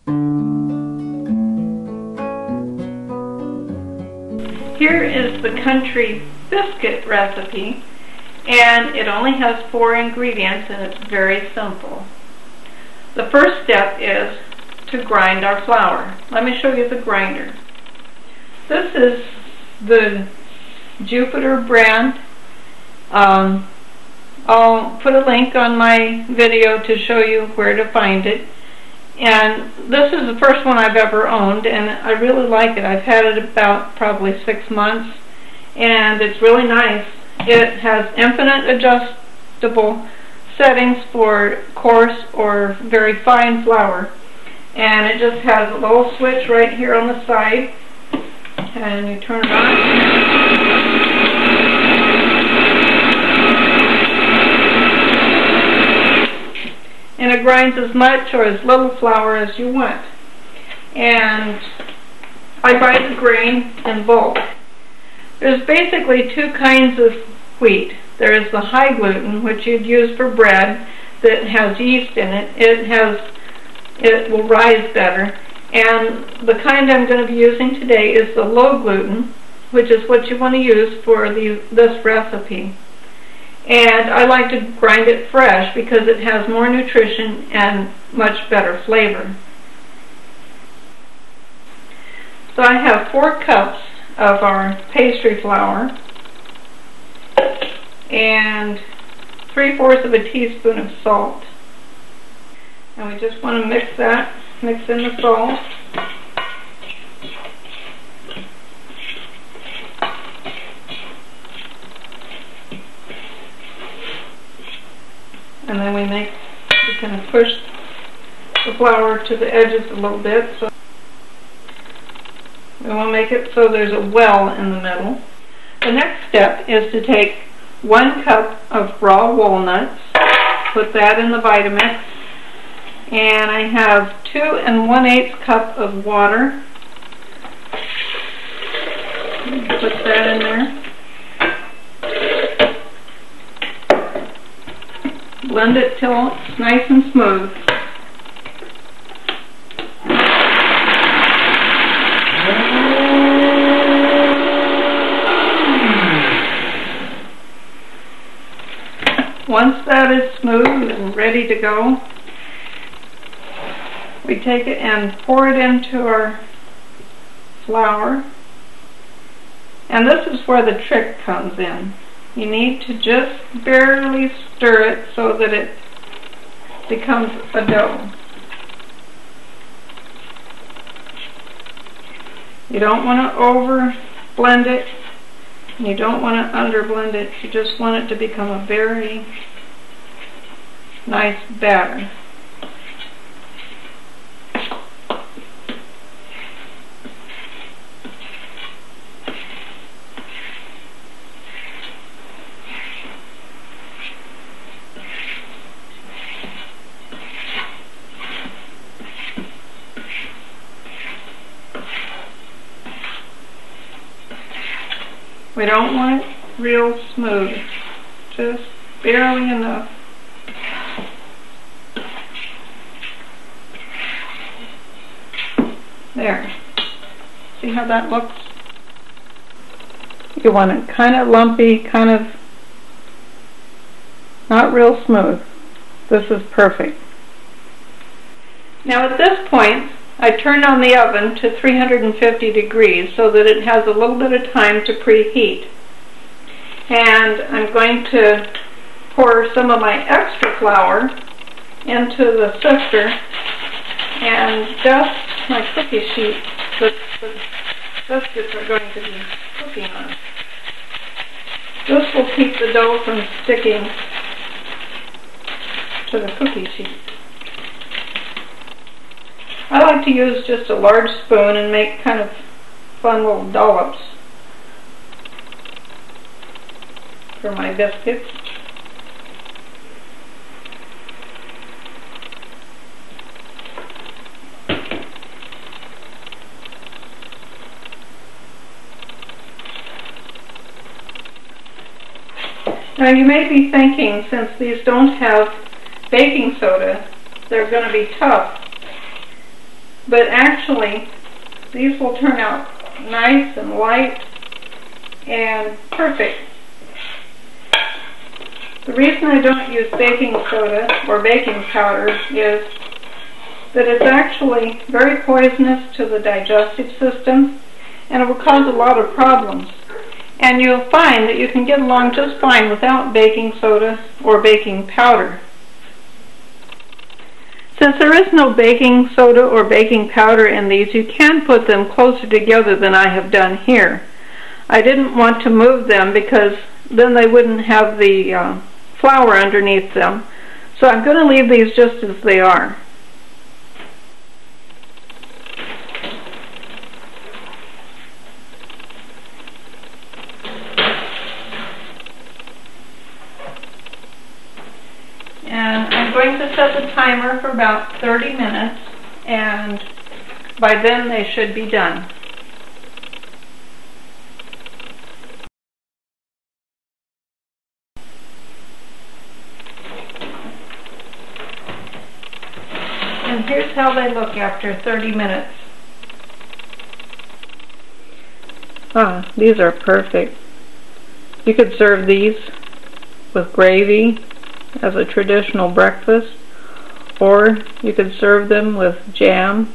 Here is the country biscuit recipe, and it only has 4 ingredients and it's very simple. The first step is to grind our flour. Let me show you the grinder. This is the Jupiter brand. I'll put a link on my video to show you where to find it. And this is the first one I've ever owned, and I really like it. I've had it about probably 6 months, and it's really nice. It has infinite adjustable settings for coarse or very fine flour, and it just has a little switch right here on the side, and you turn it on. And it grinds as much or as little flour as you want. And I buy the grain in bulk. There's basically 2 kinds of wheat. There is the high gluten, which you'd use for bread, that has yeast in it. It will rise better. And the kind I'm going to be using today is the low gluten, which is what you want to use for this recipe. And I like to grind it fresh because it has more nutrition and much better flavor. So I have 4 cups of our pastry flour and 3/4 of a teaspoon of salt. And we just want to mix in the salt. And then we kind of push the flour to the edges a little bit. So we want to make it so there's a well in the middle. The next step is to take 1 cup of raw walnuts, put that in the Vitamix, and I have 2 1/8 cup of water. Put that in there. Blend it till it's nice and smooth. Once that is smooth and ready to go, we take it and pour it into our flour. And this is where the trick comes in. You need to just barely stir it so that it becomes a dough. You don't want to over blend it. You don't want to under blend it. You just want it to become a very nice batter. We don't want it real smooth, just barely enough. There. See how that looks? You want it kind of lumpy, kind of not real smooth. This is perfect. Now at this point, I turn on the oven to 350 degrees so that it has a little bit of time to preheat. And I'm going to pour some of my extra flour into the sifter and dust my cookie sheet that the biscuits are going to be cooking on. This will keep the dough from sticking to the cookie sheet. I like to use just a large spoon and make kind of fun little dollops for my biscuits. Now you may be thinking, since these don't have baking soda, they're going to be tough. but actually these will turn out nice and light and perfect. The reason I don't use baking soda or baking powder is that it's actually very poisonous to the digestive system, and it will cause a lot of problems. And you'll find that you can get along just fine without baking soda or baking powder. Since there is no baking soda or baking powder in these, you can put them closer together than I have done here. I didn't want to move them because then they wouldn't have the flour underneath them. So I'm going to leave these just as they are. And I'm going to set the timer for about 30 minutes, and by then they should be done. And here's how they look after 30 minutes. Ah, these are perfect. You could serve these with gravy as a traditional breakfast, or you could serve them with jam.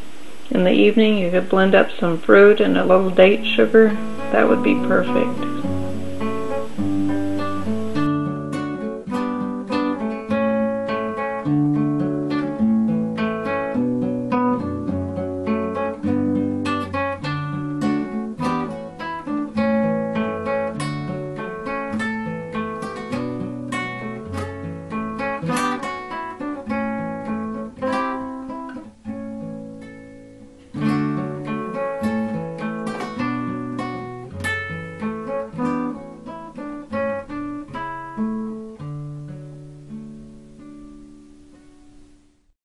In the evening you could blend up some fruit and a little date sugar. That would be perfect.